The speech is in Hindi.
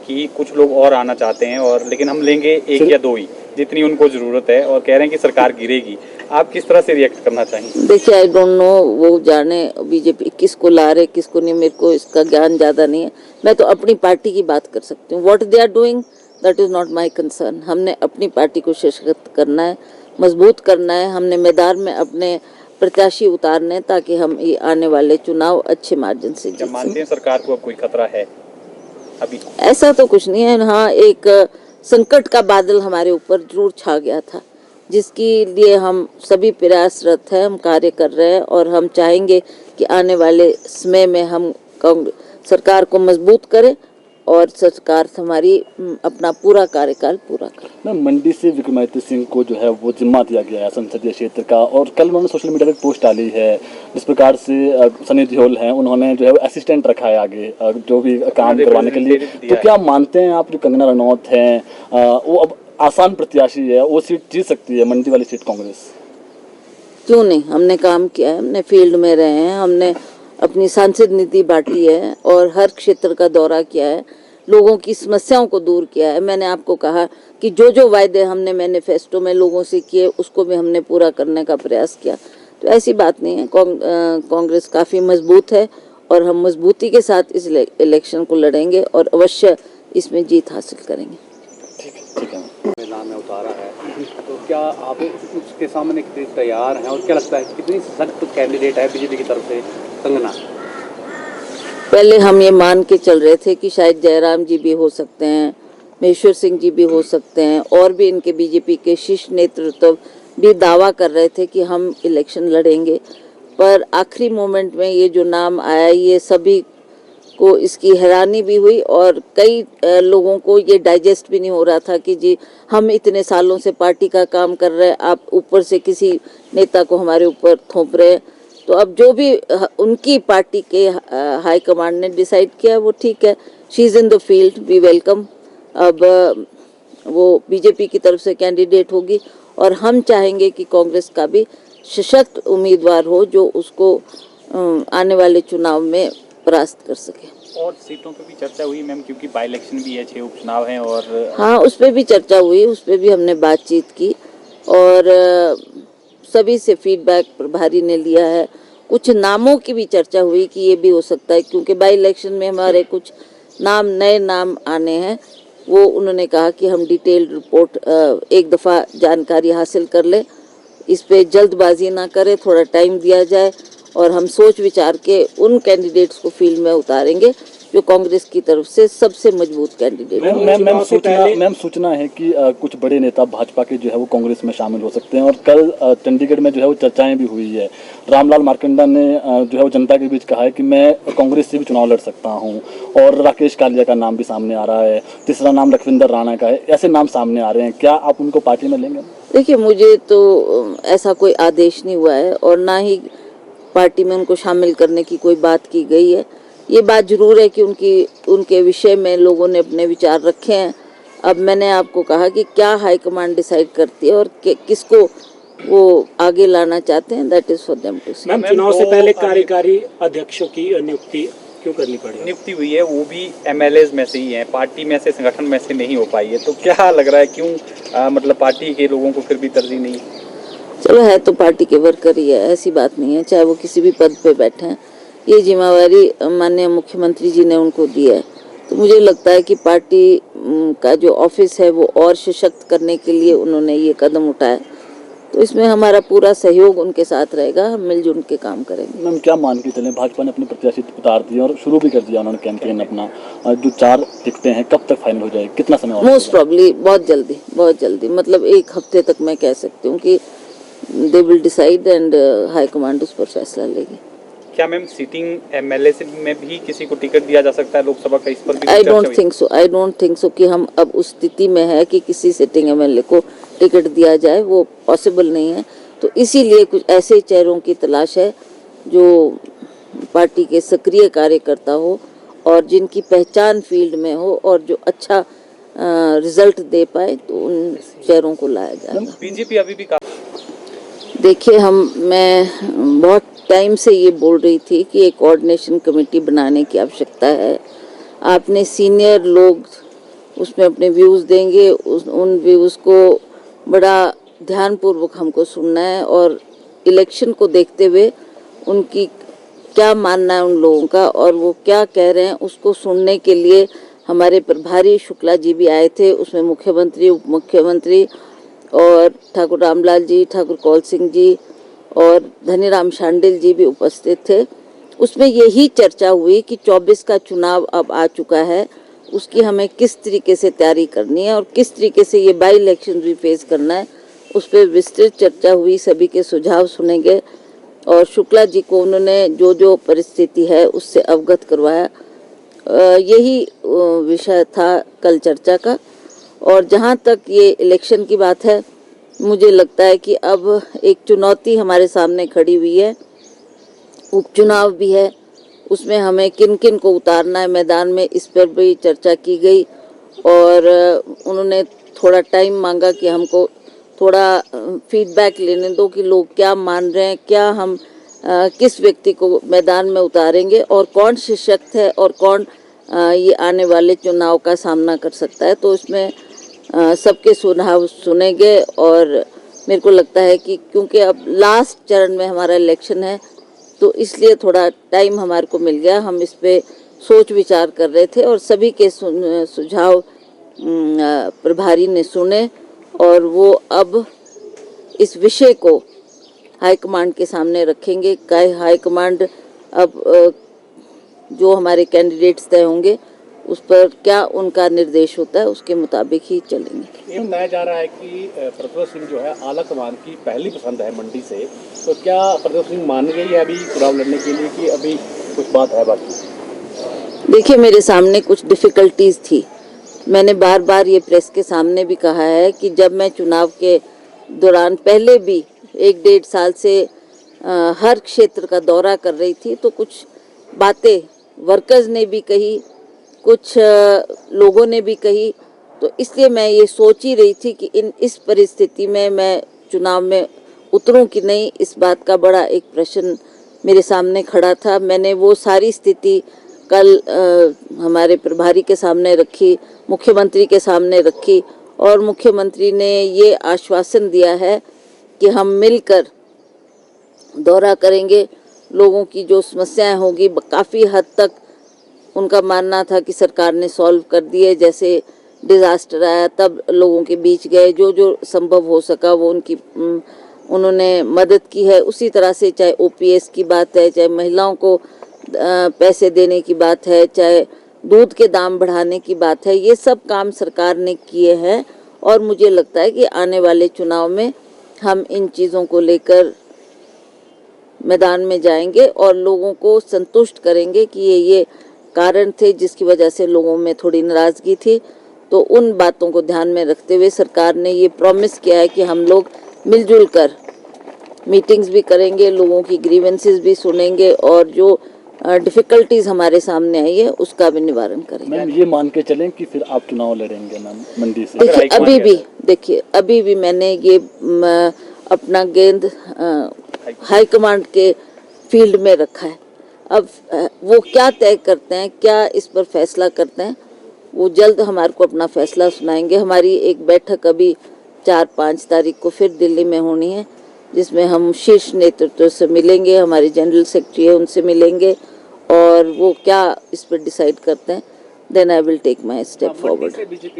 कि कुछ लोग और आना चाहते हैं और लेकिन हम लेंगे एक या दो ही जितनी उनको ज़रूरत है और कह रहे हैं कि सरकार गिरेगी। आप किस तरह से रिएक्ट करना चाहेंगे? देखिए, आई डोंट नो वो जाने बीजेपी किसको ला रहे किसको नहीं, मेरे को इसका ज्ञान ज़्यादा नहीं है। मैं तो अपनी पार्टी की बात कर सकती हूँ। What they are doing that is not my concern. हमने अपनी पार्टी को सशक्त करना है, मजबूत करना है। हमने मैदान में अपने प्रत्याशी उतारने ताकि हम ये आने वाले चुनाव अच्छे मार्जिन से जीत सकें। मानते हैं सरकार को अब कोई खतरा है? अभी ऐसा तो कुछ नहीं है। हाँ, एक संकट का बादल हमारे ऊपर जरूर छा गया था, जिसके लिए हम सभी प्रयासरत हैं, हम कार्य कर रहे हैं और हम चाहेंगे कि आने वाले समय में हम सरकार को मजबूत करें और सरकार हमारी अपना पूरा कार्यकाल पूरा करे। मंडी से विक्रमादित्य सिंह को जो है वो जिम्मा दिया गया है संसदीय क्षेत्र का, और कल उन्होंने सोशल मीडिया पर पोस्ट डाली है जिस प्रकार से सनी देओल हैं उन्होंने जो है असिस्टेंट रखा है आगे जो भी काम करवाने के लिए। तो क्या मानते हैं आप जो कंगना रनौत हैं वो अब आसान प्रत्याशी है, वो सीट जीत सकती है मंडी वाली सीट कांग्रेस? क्यों नहीं, हमने काम किया है, हमने फील्ड में रहे हैं, हमने अपनी सांसद नीति बांटी है और हर क्षेत्र का दौरा किया है, लोगों की समस्याओं को दूर किया है। मैंने आपको कहा कि जो जो वायदे हमने मैनिफेस्टो में लोगों से किए उसको भी हमने पूरा करने का प्रयास किया। तो ऐसी बात नहीं है। कांग्रेस काफ़ी मजबूत है और हम मजबूती के साथ इस इलेक्शन को लड़ेंगे और अवश्य इसमें जीत हासिल करेंगे। ठीक है। मैदान में उतारा है तो क्या आप उसके सामने कितने तैयार हैं और क्या लगता है कितनी सख्त कैंडिडेट है बीजेपी की तरफ से कंगना? पहले हम ये मान के चल रहे थे कि शायद जयराम जी भी हो सकते हैं, महेश्वर सिंह जी भी हो सकते हैं और भी इनके बीजेपी के शीर्ष नेतृत्व भी दावा कर रहे थे कि हम इलेक्शन लड़ेंगे। पर आखिरी मोमेंट में ये जो नाम आया ये सभी को इसकी हैरानी भी हुई और कई लोगों को ये डाइजेस्ट भी नहीं हो रहा था कि जी हम इतने सालों से पार्टी का काम कर रहे हैं, आप ऊपर से किसी नेता को हमारे ऊपर थोप रहे हैं। तो अब जो भी उनकी पार्टी के हाई कमांड ने डिसाइड किया वो ठीक है। She is in the field, we welcome. अब वो बीजेपी की तरफ से कैंडिडेट होगी और हम चाहेंगे कि कांग्रेस का भी सशक्त उम्मीदवार हो जो उसको आने वाले चुनाव में परास्त कर सके। और सीटों पे भी चर्चा हुई मैम, क्योंकि बाई इलेक्शन भी है, 6 उपचुनाव हैं और हाँ, उस पर भी चर्चा हुई, उस पर भी हमने बातचीत की और सभी से फीडबैक प्रभारी ने लिया है। कुछ नामों की भी चर्चा हुई कि ये भी हो सकता है क्योंकि बाई इलेक्शन में हमारे कुछ नए नाम आने हैं। वो उन्होंने कहा कि हम डिटेल्ड रिपोर्ट एक दफ़ा जानकारी हासिल कर ले, इस पे जल्दबाजी ना करें, थोड़ा टाइम दिया जाए और हम सोच विचार के उन कैंडिडेट्स को फील्ड में उतारेंगे जो कांग्रेस की तरफ से सबसे मजबूत कैंडिडेट है। मैम सूचना है कि कुछ बड़े नेता भाजपा के जो है वो कांग्रेस में शामिल हो सकते हैं और कल चंडीगढ़ में जो है वो चर्चाएं भी हुई है। रामलाल मार्कंडा ने जो है वो जनता के बीच कहा है कि मैं कांग्रेस से भी चुनाव लड़ सकता हूं और राकेश कालिया का नाम भी सामने आ रहा है, तीसरा नाम लखविंदर राणा का है। ऐसे नाम सामने आ रहे हैं, क्या आप उनको पार्टी में लेंगे? देखिए, मुझे तो ऐसा कोई आदेश नहीं हुआ है और ना ही पार्टी में उनको शामिल करने की कोई बात की गई है। ये बात जरूर है कि उनके विषय में लोगों ने अपने विचार रखे हैं। अब मैंने आपको कहा कि क्या हाईकमांड डिसाइड करती है और किसको वो आगे लाना चाहते हैं, that is for them to see. Ma'am, चुनाव से पहले कार्यकारी अध्यक्षों की नियुक्ति क्यों करनी पड़ी? नियुक्ति हुई है, वो भी एमएलएज में से ही है, पार्टी में से, संगठन में से नहीं हो पाई है। तो क्या लग रहा है क्यों मतलब पार्टी के लोगों को फिर भी तरजीह नहीं? चलो, है तो पार्टी के वर्कर ही है, ऐसी बात नहीं है, चाहे वो किसी भी पद पे बैठे हैं। ये जिम्मेवारी माननीय मुख्यमंत्री जी ने उनको दी है। तो मुझे लगता है कि पार्टी का जो ऑफिस है वो और सशक्त करने के लिए उन्होंने ये कदम उठाया। तो इसमें हमारा पूरा सहयोग उनके साथ रहेगा, हम मिलजुल के काम करेंगे। मैम, क्या मान के चलें भाजपा ने अपने प्रत्याशी उतार दिए और शुरू भी कर दिया उन्होंने कैंपेन अपना, जो 4 टिकटें हैं कब तक फाइनल हो जाए, कितना समय? मोस्ट प्रॉब्ली बहुत जल्दी, मतलब 1 हफ्ते तक मैं कह सकती हूँ कि they will decide and high command उस पर फैसला लेगी। क्या मैम सीटिंग एमएलए में भी किसी को टिकट दिया जा सकता है लोकसभा का? इस पर भी आई डोंट थिंक सो कि हम अब उस स्थिति में है कि किसी सिटिंग एमएलए को टिकट दिया जाए, वो पॉसिबल नहीं है। तो इसीलिए कुछ ऐसे चेहरों की तलाश है जो पार्टी के सक्रिय कार्यकर्ता हो और जिनकी पहचान फील्ड में हो और जो अच्छा रिजल्ट दे पाए, तो उन चेहरों को लाया जाएगा। बीजेपी अभी भी देखिए, मैं बहुत टाइम से ये बोल रही थी कि एक कोऑर्डिनेशन कमेटी बनाने की आवश्यकता है। आपने सीनियर लोग उसमें अपने व्यूज़ देंगे। उन व्यूज़ को बड़ा ध्यानपूर्वक हमको सुनना है और इलेक्शन को देखते हुए उनकी क्या मानना है उन लोगों का और वो क्या कह रहे हैं उसको सुनने के लिए हमारे प्रभारी शुक्ला जी भी आए थे। उसमें मुख्यमंत्री, उप मुख्यमंत्री और ठाकुर रामलाल जी, ठाकुर कौल सिंह जी और धनीराम शांडिल जी भी उपस्थित थे। उसमें यही चर्चा हुई कि 24 का चुनाव अब आ चुका है, उसकी हमें किस तरीके से तैयारी करनी है और किस तरीके से ये बाई इलेक्शन भी फेस करना है, उस पर विस्तृत चर्चा हुई। सभी के सुझाव सुनेंगे और शुक्ला जी को उन्होंने जो जो परिस्थिति है उससे अवगत करवाया। यही विषय था कल चर्चा का। और जहाँ तक ये इलेक्शन की बात है, मुझे लगता है कि अब एक चुनौती हमारे सामने खड़ी हुई है, उपचुनाव भी है, उसमें हमें किन किन को उतारना है मैदान में, इस पर भी चर्चा की गई। और उन्होंने थोड़ा टाइम मांगा कि हमको थोड़ा फीडबैक लेने दो कि लोग क्या मान रहे हैं, क्या हम किस व्यक्ति को मैदान में उतारेंगे और कौन सशक्त है और कौन ये आने वाले चुनाव का सामना कर सकता है। तो इसमें सबके सुझाव सुनेंगे और मेरे को लगता है कि क्योंकि अब लास्ट चरण में हमारा इलेक्शन है तो इसलिए थोड़ा टाइम हमारे को मिल गया। हम इस पे सोच विचार कर रहे थे और सभी के सुझाव प्रभारी ने सुने और वो अब इस विषय को हाईकमांड के सामने रखेंगे। हाईकमांड अब जो हमारे कैंडिडेट्स तय होंगे उस पर क्या उनका निर्देश होता है उसके मुताबिक ही चलेंगे। ये बताया जा रहा है कि प्रज्वल सिंह जो है आला कमान की पहली पसंद है मंडी से, तो क्या प्रज्वल सिंह मान गई है अभी चुनाव लड़ने के लिए कि अभी कुछ बात है बाकी? देखिए, मेरे सामने कुछ डिफ़िकल्टीज़ थी। मैंने बार बार ये प्रेस के सामने भी कहा है कि जब मैं चुनाव के दौरान पहले भी 1-1.5 साल से हर क्षेत्र का दौरा कर रही थी तो कुछ बातें वर्कर्स ने भी कही, कुछ लोगों ने भी कही। तो इसलिए मैं ये सोच ही रही थी कि इस परिस्थिति में मैं चुनाव में उतरूं कि नहीं, इस बात का बड़ा एक प्रश्न मेरे सामने खड़ा था। मैंने वो सारी स्थिति कल हमारे प्रभारी के सामने रखी, मुख्यमंत्री के सामने रखी और मुख्यमंत्री ने ये आश्वासन दिया है कि हम मिलकर दौरा करेंगे। लोगों की जो समस्याएं होगी काफ़ी हद तक उनका मानना था कि सरकार ने सॉल्व कर दिए। जैसे डिज़ास्टर आया तब लोगों के बीच गए, जो जो संभव हो सका वो उन्होंने मदद की है। उसी तरह से चाहे ओपीएस की बात है, चाहे महिलाओं को पैसे देने की बात है, चाहे दूध के दाम बढ़ाने की बात है, ये सब काम सरकार ने किए हैं। और मुझे लगता है कि आने वाले चुनाव में हम इन चीज़ों को लेकर मैदान में जाएंगे और लोगों को संतुष्ट करेंगे कि ये कारण थे जिसकी वजह से लोगों में थोड़ी नाराज़गी थी। तो उन बातों को ध्यान में रखते हुए सरकार ने ये प्रॉमिस किया है कि हम लोग मिलजुल कर मीटिंग्स भी करेंगे, लोगों की ग्रीवेंसेस भी सुनेंगे और जो डिफ़िकल्टीज़ हमारे सामने आई है उसका भी निवारण करेंगे। मैम, ये मान के चलें कि फिर आप चुनाव लड़ेंगे मैम मंडी से? देखिए, अभी भी मैंने ये अपना गेंद हाईकमांड के फील्ड में रखा है। अब वो क्या तय करते हैं, क्या इस पर फैसला करते हैं, वो जल्द हमारे को अपना फैसला सुनाएंगे। हमारी एक बैठक अभी 4-5 तारीख को फिर दिल्ली में होनी है जिसमें हम शीर्ष नेतृत्व से मिलेंगे, हमारे जनरल सेक्रेटरी है उनसे मिलेंगे और वो क्या इस पर डिसाइड करते हैं, then I will take my step forward.